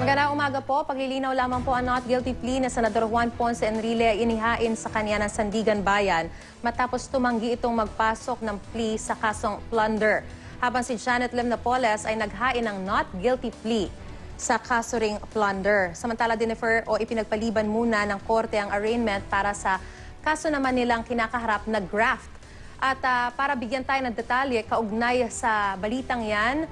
Magandang umaga po. Paglilinaw lamang po ang not guilty plea na Senador Juan Ponce Enrile inihain sa kanya ng Sandigan Bayan matapos tumanggi itong magpasok ng plea sa kasong plunder. Habang si Janet Lim Napoles ay naghain ng not guilty plea sa kaso ring plunder. Samantala dinefer o ipinagpaliban muna ng korte ang arraignment para sa kaso naman nilang kinakaharap na graft. At para bigyan tayo ng detalye kaugnay sa balitang yan,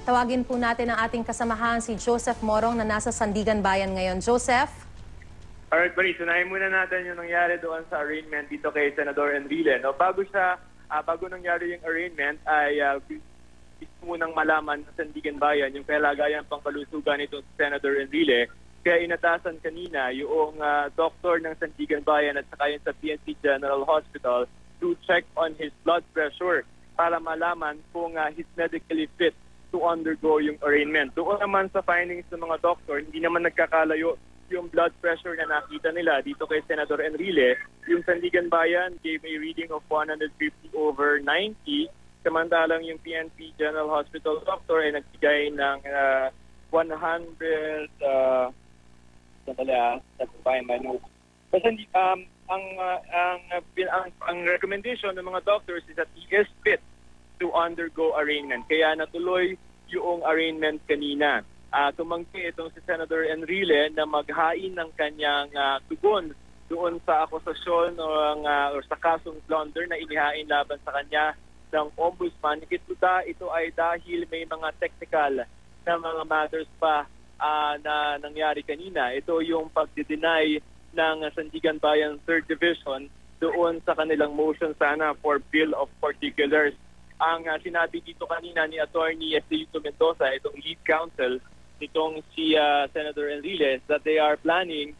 tawagin po natin ang ating kasamahan si Joseph Morong na nasa Sandigan Bayan ngayon. Joseph? Alright, Marie, sunahin muna natin yung nangyari doon sa arraignment dito kay Senador Enrile. No? Bago nangyari yung arraignment ay gusto munang malaman sa Sandigan Bayan yung kalagayan pang kalusugan nito si Senador Enrile. Kaya inatasan kanina yung doktor ng Sandigan Bayan at saka yung sa PNP General Hospital to check on his blood pressure para malaman kung he's medically fit to undergo yung arraignment. Doon naman sa findings ng mga doktor, hindi naman nagkakalayo yung blood pressure na nakita nila dito kay Senador Enrile. Yung Sandigan Bayan gave a reading of 150/90, samantalang yung PNP General Hospital doctor ay nagbigay ng 100, Kasi ang recommendation ng mga doctors is that he is fit to undergo arraignment. Kaya natuloy yung arraignment kanina. Tumanggi itong si Senator Enrile na maghain ng kanyang tugon doon sa akusasyon o sa kasong blunder na inihain laban sa kanya ng ombudsman. Ito ay dahil may mga technical na mga matters pa na nangyari kanina. Ito yung pagdi-deny ng Sandigan Bayan 3rd Division doon sa kanilang motion sana for Bill of Particulars. Ang sinabi dito kanina ni Attorney Esteuito Mendoza, itong lead counsel nitong si Senator Enrile, that they are planning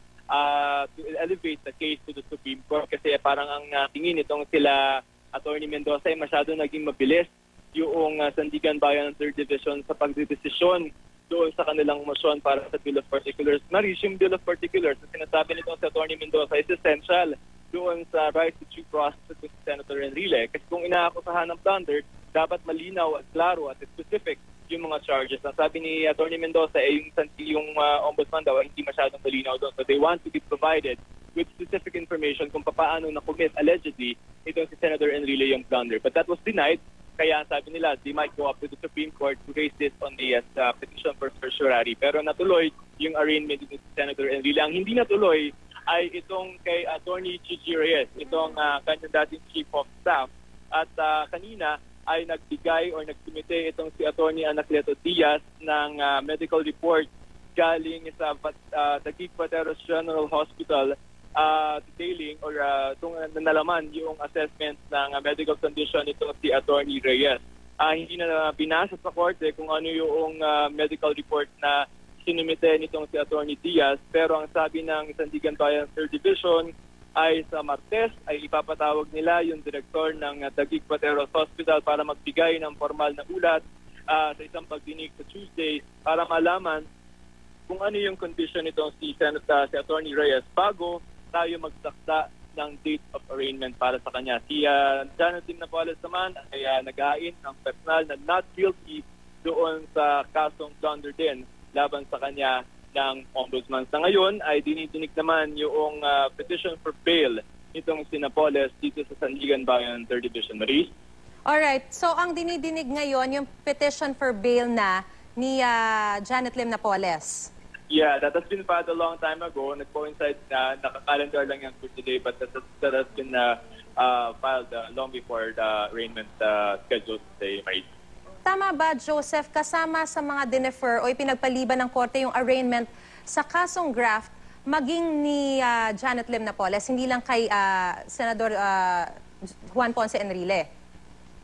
to elevate the case to the Supreme Court kasi parang ang tingin itong sila Attorney Mendoza ay masyado naging mabilis yung Sandigan Bayan 3rd Division sa pagdedesisyon doon sa kanilang motion para sa Bill of Particulars. Maris, yung Bill of Particulars na sinasabi nitong si Attorney Mendoza is essential doon sa right to due process ng si Senator Enrile. Kasi kung inaakusahan ng plunder, dapat malinaw at klaro at specific yung mga charges. Ang sabi ni Attorney Mendoza, yung ombudsman daw ay hindi masyadong malinaw doon. So they want to be provided with specific information kung paano na-commit allegedly itong si Senator Enrile yung plunder. But that was denied. Kaya sabi nila, they might go up to the Supreme Court to raise this on the petition for certiorari. Pero natuloy yung arraignment ni Senator Enrile. Ang hindi natuloy ay itong kay Attorney Gigi Reyes, itong kanyang dating Chief of Staff. At kanina ay nagbigay o nagsumite itong si Attorney Anacleto Diaz ng medical report galing sa Taguig Pateros General Hospital detailing or nalaman yung assessment ng medical condition nito si Attorney Reyes. Hindi na binasa sa korte kung ano yung medical report na sinumite nitong si Attorney Diaz, pero ang sabi ng Sandigan Bayan 3rd Division ay sa Martes ay ipapatawag nila yung direktor ng Taguig Pateros Hospital para magbigay ng formal na ulat sa isang pagdinig sa Tuesday para malaman kung ano yung condition nitong si Attorney Reyes bago tayo magsakda ng date of arraignment para sa kanya. Si Janet Lim Napoles naman ay nag-hain ng personal na not guilty doon sa kasong plunder din laban sa kanya ng ombudsman. Sa ngayon ay dinidinig naman yung petition for bail nitong si Napoles dito sa Sandigan Bayan 3rd Division. Marie? Alright, so ang dinidinig ngayon yung petition for bail na ni Janet Lim Napoles. Yeah, that has been filed a long time ago. Nag-coincide na naka-calendar lang yan for today, but that has been filed long before the arraignment scheduled today. Tama ba, Joseph, kasama sa mga dinefer o ipinagpaliban ng korte yung arraignment sa kasong graft maging ni Janet Lim Napoles, hindi lang kay Senador Juan Ponce Enrile?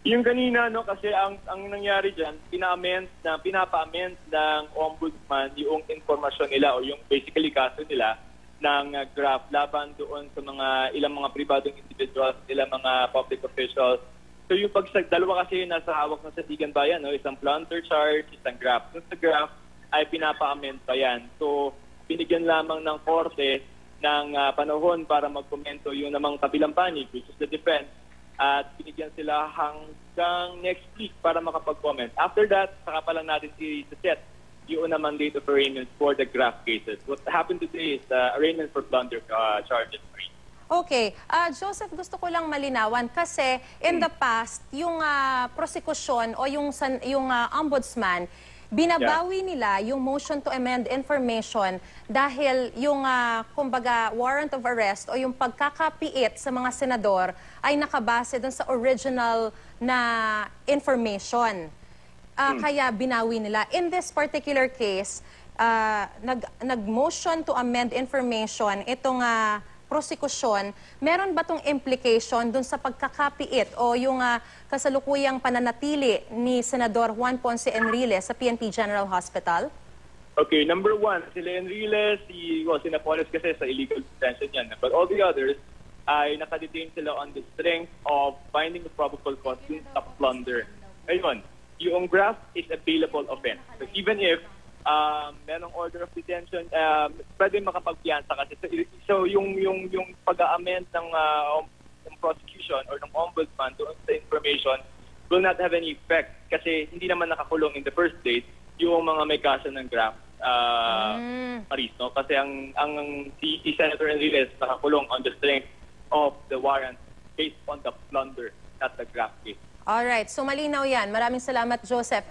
Yung kanina, no, kasi ang nangyari dyan, pinapa-amend ng ombudsman yung informasyon nila o yung basically kaso nila ng graft laban doon sa ilang mga pribadong individuals, ilang mga public officials. So yung dalawa kasi nasa hawak ng Sandigan Bayan, no, isang plunder charge, isang graft. So sa graft ay pinapa-amend pa yan. So binigyan lamang ng korte ng panahon para magkomento yung namang kabilang panig, which is the defense, at binigyan sila hanggang next week para makapag-comment. After that, saka pa lang natin i-set yung na mandate of arraignment for the graft cases. What happened today is arraignment for plunder charges. Okay. Joseph, gusto ko lang malinawan kasi in the past, yung prosecution o yung ombudsman, binabawi nila yung motion to amend information dahil yung, kumbaga, warrant of arrest o yung pagkakapiit sa mga senador ay nakabase dun sa original na information. Kaya binawi nila. In this particular case, nag-motion to amend information itong prosecution, meron ba tong implication dun sa pagkakapiit o yung kasalukuyang pananatili ni Senador Juan Ponce Enrile sa PNP General Hospital? Okay, number one, sila Enrile, sina Ponce kasi sa illegal detention yan. But all the others ay nakadetain sila on the strength of finding the probable cause of plunder. Ayun, yung graft is a bailable offense. So even if merong order of detention, pwede makapagpiyansa kasi. So yung pag-amend ng prosecution or ng ombudsman doon sa information will not have any effect kasi hindi naman nakakulong in the first place yung mga may kaso ng graft, Maris, no? Kasi ang si Senator Enrile nakakulong on the strength of the warrant based on the plunder, not the graft case. Alright, so malinaw yan. Maraming salamat, Joseph.